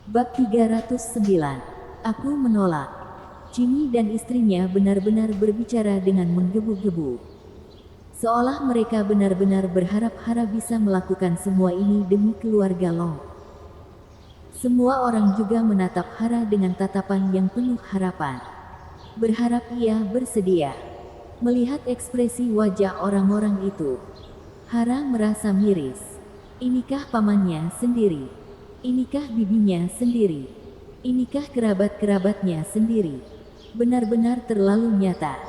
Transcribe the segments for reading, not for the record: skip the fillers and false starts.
Bab 309. Aku menolak. Jimmy dan istrinya benar-benar berbicara dengan menggebu-gebu. Seolah mereka benar-benar berharap Hara bisa melakukan semua ini demi keluarga Long. Semua orang juga menatap Hara dengan tatapan yang penuh harapan. Berharap ia bersedia. Melihat ekspresi wajah orang-orang itu, Hara merasa miris. Inikah pamannya sendiri? Inikah bibinya sendiri? Inikah kerabat-kerabatnya sendiri? Benar-benar terlalu nyata.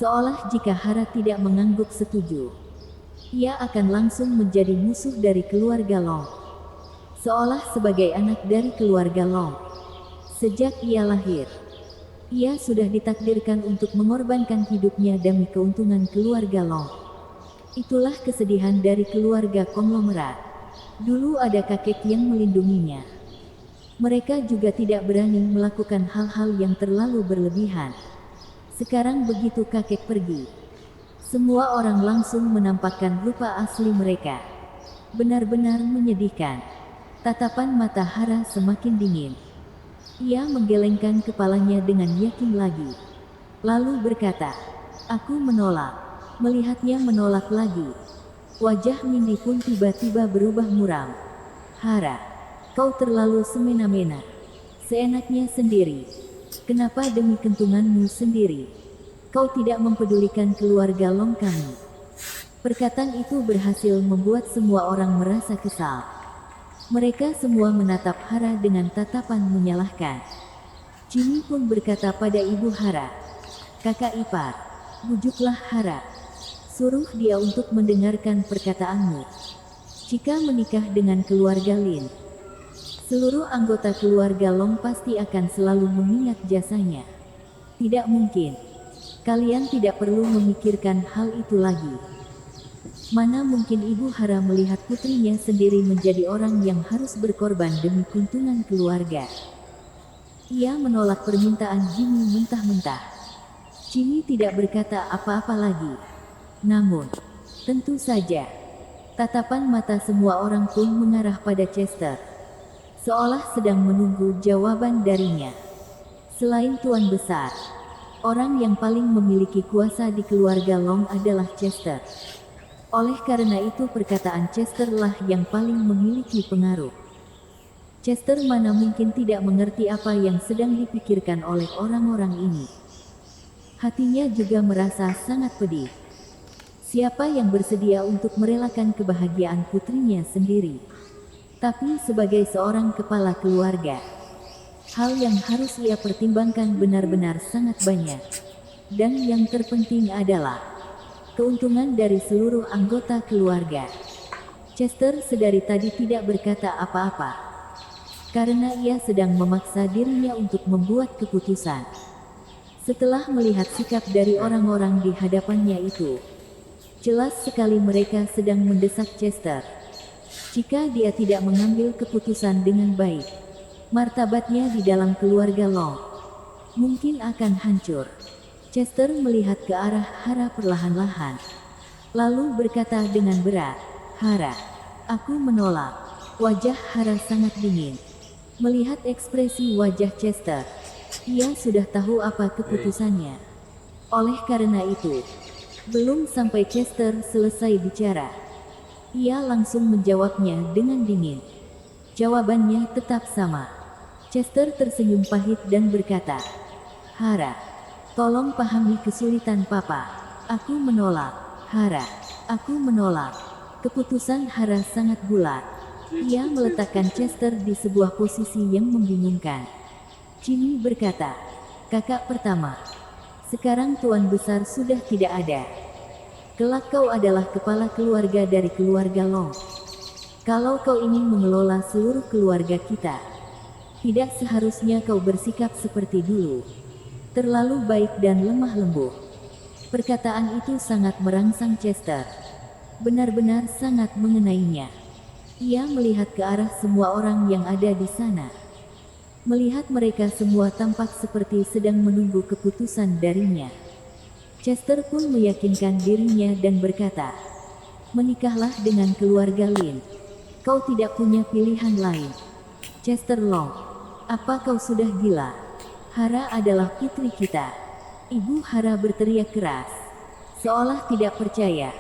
Seolah jika Hara tidak mengangguk setuju, ia akan langsung menjadi musuh dari keluarga Long. Seolah sebagai anak dari keluarga Long. Sejak ia lahir, ia sudah ditakdirkan untuk mengorbankan hidupnya demi keuntungan keluarga Long. Itulah kesedihan dari keluarga konglomerat. Dulu ada kakek yang melindunginya. Mereka juga tidak berani melakukan hal-hal yang terlalu berlebihan. Sekarang begitu kakek pergi, semua orang langsung menampakkan rupa asli mereka. Benar-benar menyedihkan. Tatapan mata Hara semakin dingin. Ia menggelengkan kepalanya dengan yakin lagi. Lalu berkata, "Aku menolak." Melihatnya menolak lagi, wajah Mindy pun tiba-tiba berubah muram. "Hara, kau terlalu semena-mena. Seenaknya sendiri. Kenapa demi kentunganmu sendiri? Kau tidak mempedulikan keluarga Long kami." Perkataan itu berhasil membuat semua orang merasa kesal. Mereka semua menatap Hara dengan tatapan menyalahkan. Jimmy pun berkata pada ibu Hara, "Kakak ipar, bujuklah Hara. Suruh dia untuk mendengarkan perkataanmu. Jika menikah dengan keluarga Lin, seluruh anggota keluarga Long pasti akan selalu mengingat jasanya. Tidak mungkin. Kalian tidak perlu memikirkan hal itu lagi." Mana mungkin ibu Hara melihat putrinya sendiri menjadi orang yang harus berkorban demi keuntungan keluarga. Ia menolak permintaan Jimmy mentah-mentah. Jimmy tidak berkata apa-apa lagi. Namun, tentu saja, tatapan mata semua orang pun mengarah pada Chester. Seolah sedang menunggu jawaban darinya. Selain Tuan Besar, orang yang paling memiliki kuasa di keluarga Long adalah Chester. Oleh karena itu perkataan Chester lah yang paling memiliki pengaruh. Chester mana mungkin tidak mengerti apa yang sedang dipikirkan oleh orang-orang ini. Hatinya juga merasa sangat pedih. Siapa yang bersedia untuk merelakan kebahagiaan putrinya sendiri? Tapi sebagai seorang kepala keluarga, hal yang harus ia pertimbangkan benar-benar sangat banyak. Dan yang terpenting adalah keuntungan dari seluruh anggota keluarga. Chester sedari tadi tidak berkata apa-apa, karena ia sedang memaksa dirinya untuk membuat keputusan. Setelah melihat sikap dari orang-orang di hadapannya itu, jelas sekali mereka sedang mendesak Chester. Jika dia tidak mengambil keputusan dengan baik, martabatnya di dalam keluarga Long mungkin akan hancur. Chester melihat ke arah Hara perlahan-lahan, lalu berkata dengan berat, "Hara, aku menolak." Wajah Hara sangat dingin. Melihat ekspresi wajah Chester, ia sudah tahu apa keputusannya. Oleh karena itu, belum sampai Chester selesai bicara, ia langsung menjawabnya dengan dingin. Jawabannya tetap sama. Chester tersenyum pahit dan berkata, "Hara, tolong pahami kesulitan Papa. Aku menolak." "Hara, aku menolak." Keputusan Hara sangat bulat. Ia meletakkan Chester di sebuah posisi yang membingungkan. Jimmy berkata, "Kakak pertama, sekarang Tuan Besar sudah tidak ada. Kelak kau adalah kepala keluarga dari keluarga Long. Kalau kau ingin mengelola seluruh keluarga kita, tidak seharusnya kau bersikap seperti dulu. Terlalu baik dan lemah lembut." Perkataan itu sangat merangsang Chester. Benar-benar sangat mengenainya. Ia melihat ke arah semua orang yang ada di sana. Melihat mereka semua tampak seperti sedang menunggu keputusan darinya. Chester pun meyakinkan dirinya dan berkata, "Menikahlah dengan keluarga Lin. Kau tidak punya pilihan lain." Chester Long, apa kau sudah gila? Hara adalah putri kita. Ibu Hara berteriak keras, seolah tidak percaya.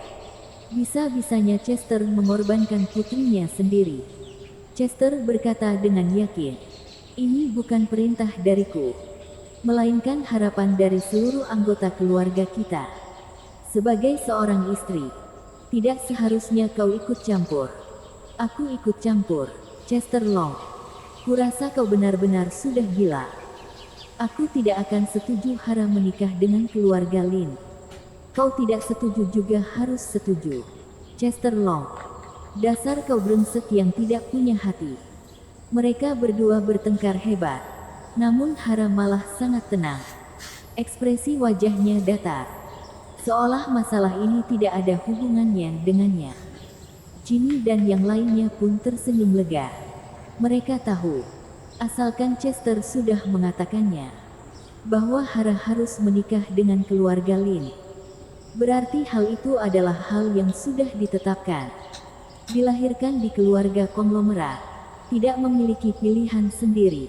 Bisa-bisanya Chester mengorbankan putrinya sendiri. Chester berkata dengan yakin, ini bukan perintah dariku, melainkan harapan dari seluruh anggota keluarga kita. Sebagai seorang istri, tidak seharusnya kau ikut campur. Aku ikut campur, Chester Long. Kurasa kau benar-benar sudah gila. Aku tidak akan setuju Hara menikah dengan keluarga Lin. Kau tidak setuju juga harus setuju, Chester Long. Dasar kau brengsek yang tidak punya hati. Mereka berdua bertengkar hebat, namun Hara malah sangat tenang. Ekspresi wajahnya datar, seolah masalah ini tidak ada hubungannya dengannya. Jimmy dan yang lainnya pun tersenyum lega. Mereka tahu, asalkan Chester sudah mengatakannya, bahwa Hara harus menikah dengan keluarga Lin, berarti hal itu adalah hal yang sudah ditetapkan. Dilahirkan di keluarga konglomerat, tidak memiliki pilihan sendiri.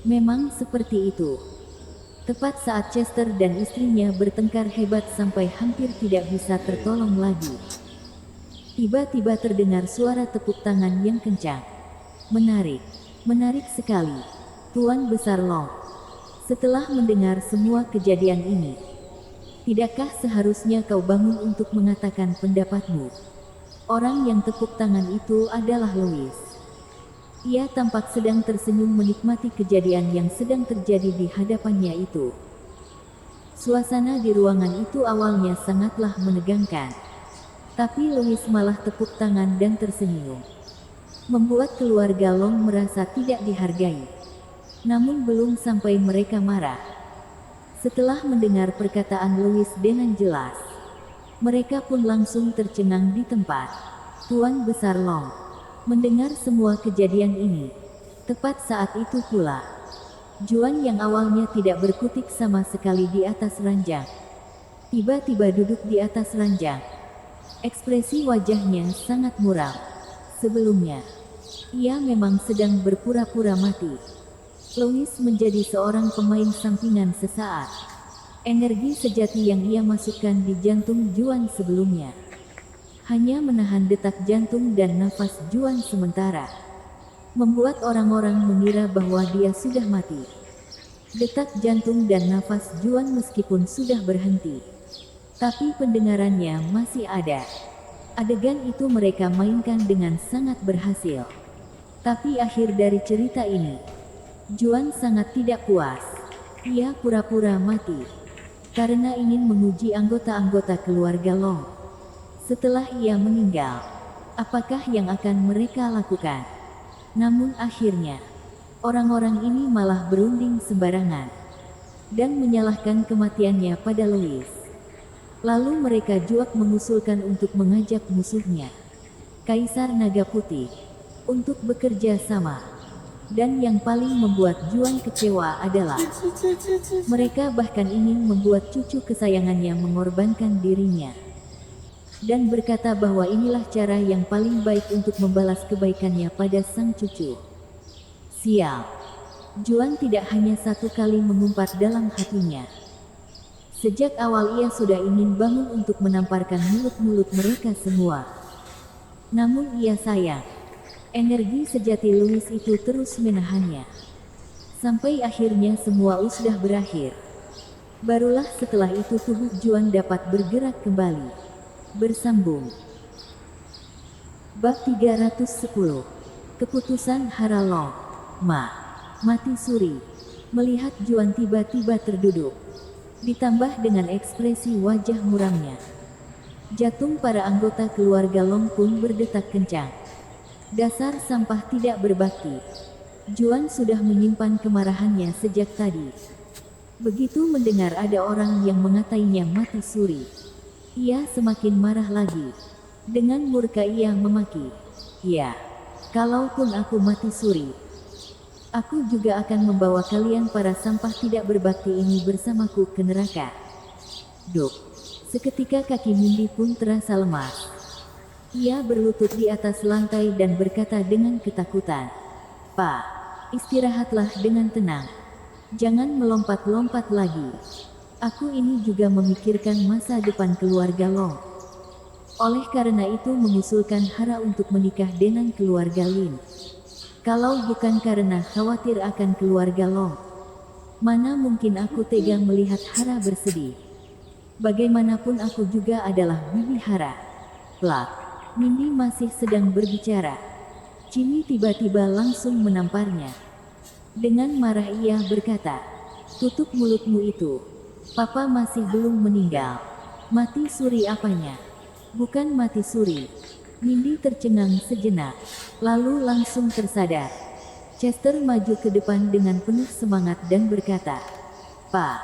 Memang seperti itu. Tepat saat Chester dan istrinya bertengkar hebat sampai hampir tidak bisa tertolong lagi, tiba-tiba terdengar suara tepuk tangan yang kencang. Menarik, menarik sekali, Tuan Besar Long. Setelah mendengar semua kejadian ini, tidakkah seharusnya kau bangun untuk mengatakan pendapatmu? Orang yang tepuk tangan itu adalah Louis. Ia tampak sedang tersenyum menikmati kejadian yang sedang terjadi di hadapannya itu. Suasana di ruangan itu awalnya sangatlah menegangkan. Tapi Louis malah tepuk tangan dan tersenyum, membuat keluarga Long merasa tidak dihargai. Namun belum sampai mereka marah. Setelah mendengar perkataan Louis dengan jelas, mereka pun langsung tercengang di tempat. Tuan Besar Long mendengar semua kejadian ini. Tepat saat itu pula, Juan yang awalnya tidak berkutik sama sekali di atas ranjang, tiba-tiba duduk di atas ranjang. Ekspresi wajahnya sangat muram. Sebelumnya, ia memang sedang berpura-pura mati. Louis menjadi seorang pemain sampingan sesaat. Energi sejati yang ia masukkan di jantung Juan sebelumnya hanya menahan detak jantung dan nafas Juan sementara, membuat orang-orang mengira bahwa dia sudah mati. Detak jantung dan nafas Juan meskipun sudah berhenti, tapi pendengarannya masih ada. Adegan itu mereka mainkan dengan sangat berhasil. Tapi akhir dari cerita ini, Juan sangat tidak puas. Ia pura-pura mati karena ingin menguji anggota-anggota keluarga Long. Setelah ia meninggal, apakah yang akan mereka lakukan? Namun akhirnya, orang-orang ini malah berunding sembarangan dan menyalahkan kematiannya pada Louis. Lalu mereka juak mengusulkan untuk mengajak musuhnya, Kaisar Naga Putih, untuk bekerja sama. Dan yang paling membuat Juan kecewa adalah mereka bahkan ingin membuat cucu kesayangannya mengorbankan dirinya, dan berkata bahwa inilah cara yang paling baik untuk membalas kebaikannya pada sang cucu. Sial, Juan tidak hanya satu kali mengumpat dalam hatinya. Sejak awal ia sudah ingin bangun untuk menamparkan mulut-mulut mereka semua. Namun ia sayang, energi sejati Louis itu terus menahannya. Sampai akhirnya semua sudah berakhir. Barulah setelah itu tubuh Juan dapat bergerak kembali. Bersambung. Bab 310. Keputusan Hara Long. Mati suri. Melihat Juan tiba-tiba terduduk, ditambah dengan ekspresi wajah muramnya, jantung para anggota keluarga Long pun berdetak kencang. Dasar sampah tidak berbakti. Juan sudah menyimpan kemarahannya sejak tadi. Begitu mendengar ada orang yang mengatainya mati suri, ia semakin marah lagi. Dengan murka ia memaki, "Ya, kalaupun aku mati suri, aku juga akan membawa kalian para sampah tidak berbakti ini bersamaku ke neraka." Duk. Seketika kaki Mindy pun terasa lemas. Ia berlutut di atas lantai dan berkata dengan ketakutan, "Pak, istirahatlah dengan tenang. Jangan melompat-lompat lagi. Aku ini juga memikirkan masa depan keluarga Long. Oleh karena itu mengusulkan Hara untuk menikah dengan keluarga Lin. Kalau bukan karena khawatir akan keluarga Long, mana mungkin aku tega melihat Hara bersedih. Bagaimanapun aku juga adalah bibi Hara. Plak. Mindy masih sedang berbicara. Jimmy tiba-tiba langsung menamparnya. Dengan marah ia berkata, "Tutup mulutmu itu. Papa masih belum meninggal. Mati suri apanya? Bukan mati suri." Mindy tercengang sejenak, lalu langsung tersadar. Chester maju ke depan dengan penuh semangat dan berkata, "Pak,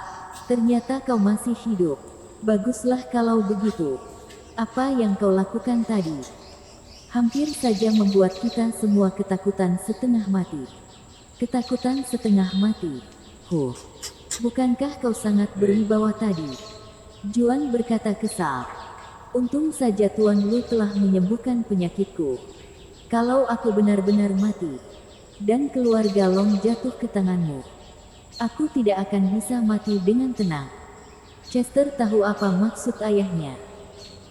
ternyata kau masih hidup. Baguslah kalau begitu. Apa yang kau lakukan tadi hampir saja membuat kita semua ketakutan setengah mati." Ketakutan setengah mati. Huh, bukankah kau sangat berwibawa tadi? Juan berkata kesal. Untung saja Tuan Lu telah menyembuhkan penyakitku. Kalau aku benar-benar mati, dan keluarga Long jatuh ke tanganmu, aku tidak akan bisa mati dengan tenang. Chester tahu apa maksud ayahnya.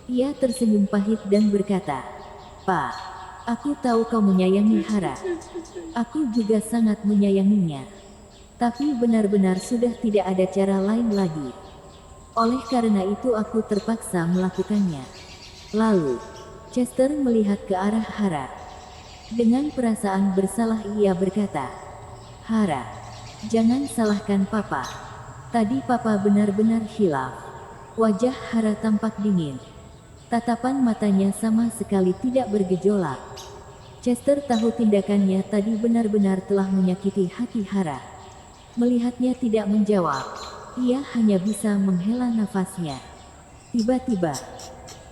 Ia tersenyum pahit dan berkata, "Pak, aku tahu kau menyayangi Hara. Aku juga sangat menyayanginya. Tapi benar-benar sudah tidak ada cara lain lagi. Oleh karena itu aku terpaksa melakukannya." Lalu, Chester melihat ke arah Hara. Dengan perasaan bersalah ia berkata, "Hara, jangan salahkan Papa. Tadi Papa benar-benar hilaf." Wajah Hara tampak dingin. Tatapan matanya sama sekali tidak bergejolak. Chester tahu tindakannya tadi benar-benar telah menyakiti hati Hara. Melihatnya tidak menjawab, ia hanya bisa menghela nafasnya. Tiba-tiba,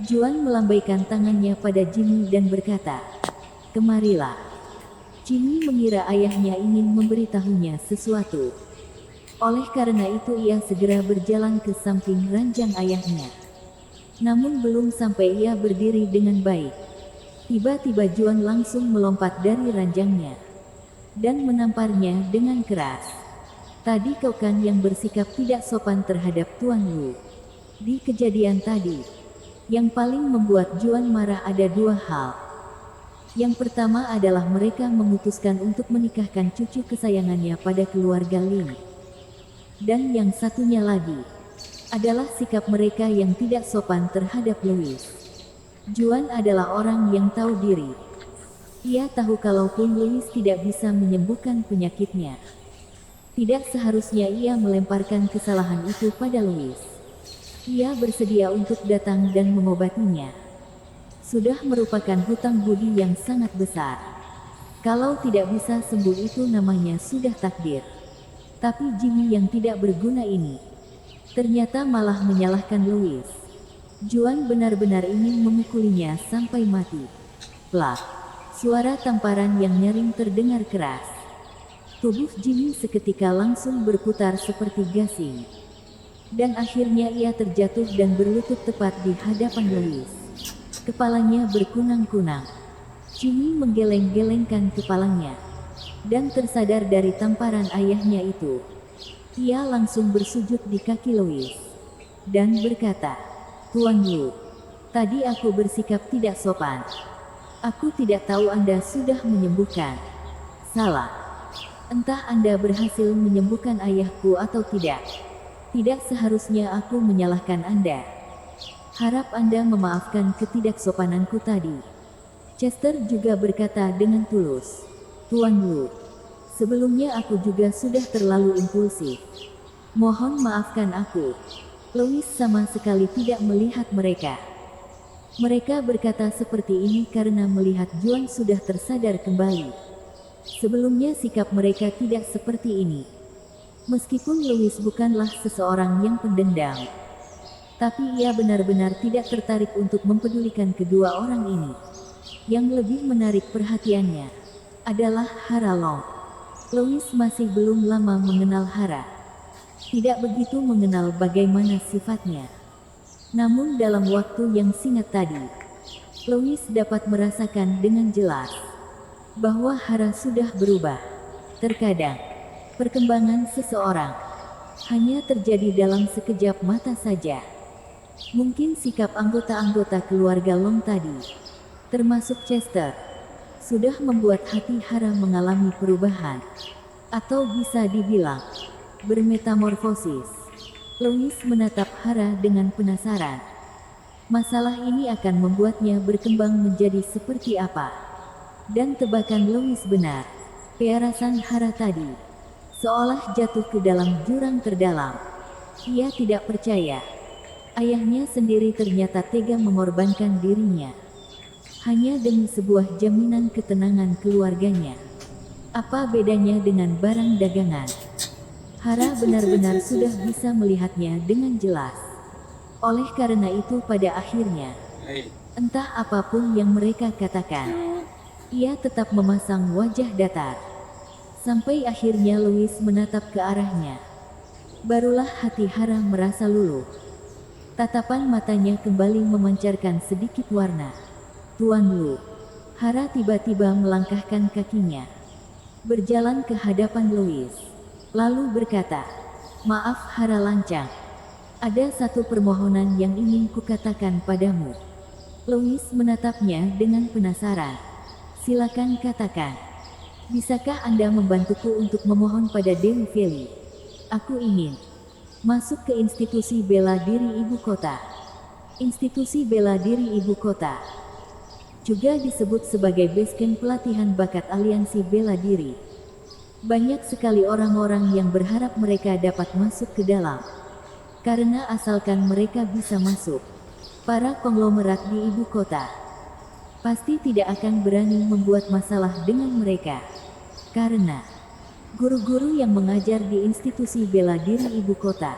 Juan melambaikan tangannya pada Jimmy dan berkata, "Kemarilah." Jimmy mengira ayahnya ingin memberitahunya sesuatu. Oleh karena itu ia segera berjalan ke samping ranjang ayahnya. Namun belum sampai ia berdiri dengan baik, tiba-tiba Juan langsung melompat dari ranjangnya dan menamparnya dengan keras. "Tadi kau kan yang bersikap tidak sopan terhadap Tuan Lu." Di kejadian tadi, yang paling membuat Juan marah ada dua hal. Yang pertama adalah mereka memutuskan untuk menikahkan cucu kesayangannya pada keluarga Lin. Dan yang satunya lagi adalah sikap mereka yang tidak sopan terhadap Louis. Juan adalah orang yang tahu diri. Ia tahu kalaupun Louis tidak bisa menyembuhkan penyakitnya, tidak seharusnya ia melemparkan kesalahan itu pada Louis. Ia bersedia untuk datang dan mengobatinya. Sudah merupakan hutang budi yang sangat besar. Kalau tidak bisa sembuh itu namanya sudah takdir. Tapi Jimmy yang tidak berguna ini ternyata malah menyalahkan Louis. Juan benar-benar ingin memukulinya sampai mati. Plak. Suara tamparan yang nyaring terdengar keras. Tubuh Jimmy seketika langsung berputar seperti gasing. Dan akhirnya ia terjatuh dan berlutut tepat di hadapan Louis. Kepalanya berkunang-kunang. Jimmy menggeleng-gelengkan kepalanya dan tersadar dari tamparan ayahnya itu. Ia langsung bersujud di kaki Louis dan berkata, "Tuan Lu, tadi aku bersikap tidak sopan. Aku tidak tahu Anda sudah menyembuhkan. Salah. Entah Anda berhasil menyembuhkan ayahku atau tidak. Tidak seharusnya aku menyalahkan Anda. Harap Anda memaafkan ketidaksopananku tadi." Chester juga berkata dengan tulus, "Tuan Lu, sebelumnya aku juga sudah terlalu impulsif. Mohon maafkan aku." Louis sama sekali tidak melihat mereka. Mereka berkata seperti ini karena melihat Juan sudah tersadar kembali. Sebelumnya sikap mereka tidak seperti ini. Meskipun Louis bukanlah seseorang yang pendendam, tapi ia benar-benar tidak tertarik untuk mempedulikan kedua orang ini. Yang lebih menarik perhatiannya adalah Hara Long. Louis masih belum lama mengenal Hara. Tidak begitu mengenal bagaimana sifatnya. Namun dalam waktu yang singkat tadi, Louis dapat merasakan dengan jelas bahwa Hara sudah berubah. Terkadang, perkembangan seseorang hanya terjadi dalam sekejap mata saja. Mungkin sikap anggota-anggota keluarga Long tadi, termasuk Chester, sudah membuat hati Hara mengalami perubahan, atau bisa dibilang bermetamorfosis. Louis menatap Hara dengan penasaran. Masalah ini akan membuatnya berkembang menjadi seperti apa? Dan tebakan Louis benar. Pearasan Hara tadi seolah jatuh ke dalam jurang terdalam. Ia tidak percaya ayahnya sendiri ternyata tega mengorbankan dirinya hanya demi sebuah jaminan ketenangan keluarganya. Apa bedanya dengan barang dagangan? Hara benar-benar sudah bisa melihatnya dengan jelas. Oleh karena itu pada akhirnya, entah apapun yang mereka katakan, ia tetap memasang wajah datar. Sampai akhirnya Louis menatap ke arahnya. Barulah hati Hara merasa luluh. Tatapan matanya kembali memancarkan sedikit warna. Tuan Lu. Hara tiba-tiba melangkahkan kakinya, berjalan ke hadapan Louis. Lalu berkata, "Maaf Hara lancang. Ada satu permohonan yang ingin kukatakan padamu." Louis menatapnya dengan penasaran. "Silakan katakan. Bisakah Anda membantuku untuk memohon pada Dewi Feli? Aku ingin masuk ke institusi bela diri ibu kota." Institusi bela diri ibu kota juga disebut sebagai basecamp pelatihan bakat aliansi bela diri. Banyak sekali orang-orang yang berharap mereka dapat masuk ke dalam. Karena asalkan mereka bisa masuk, para konglomerat di ibu kota pasti tidak akan berani membuat masalah dengan mereka. Karena guru-guru yang mengajar di institusi bela diri ibu kota,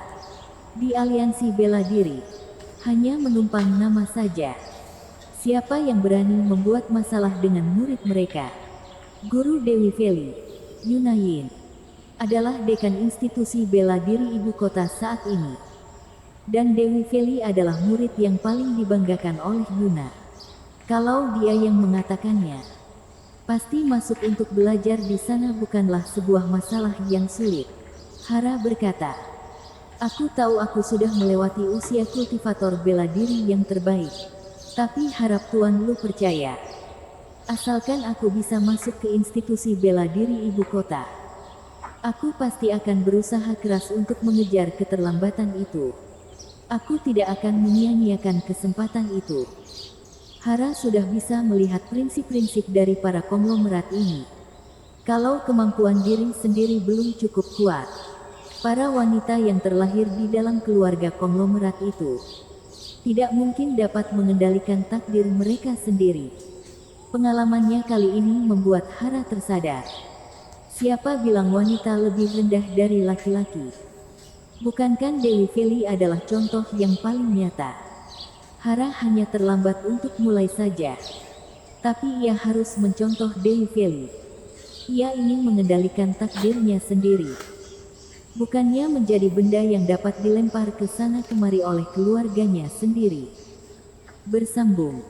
di aliansi bela diri, hanya menumpang nama saja. Siapa yang berani membuat masalah dengan murid mereka? Guru Dewi Feli, Yuna Yin, adalah dekan institusi bela diri ibu kota saat ini. Dan Dewi Feli adalah murid yang paling dibanggakan oleh Yuna. Kalau dia yang mengatakannya, pasti masuk untuk belajar di sana bukanlah sebuah masalah yang sulit. Hara berkata, "Aku tahu aku sudah melewati usia kultivator bela diri yang terbaik. Tapi harap Tuan Lu percaya. Asalkan aku bisa masuk ke institusi bela diri ibu kota, aku pasti akan berusaha keras untuk mengejar keterlambatan itu. Aku tidak akan menyia-nyiakan kesempatan itu." Hara sudah bisa melihat prinsip-prinsip dari para konglomerat ini. Kalau kemampuan diri sendiri belum cukup kuat, para wanita yang terlahir di dalam keluarga konglomerat itu tidak mungkin dapat mengendalikan takdir mereka sendiri. Pengalamannya kali ini membuat Hara tersadar. Siapa bilang wanita lebih rendah dari laki-laki? Bukankah Dewi Feli adalah contoh yang paling nyata? Hara hanya terlambat untuk mulai saja. Tapi ia harus mencontoh Dewi Feli. Ia ingin mengendalikan takdirnya sendiri. Bukannya menjadi benda yang dapat dilempar ke sana kemari oleh keluarganya sendiri. Bersambung.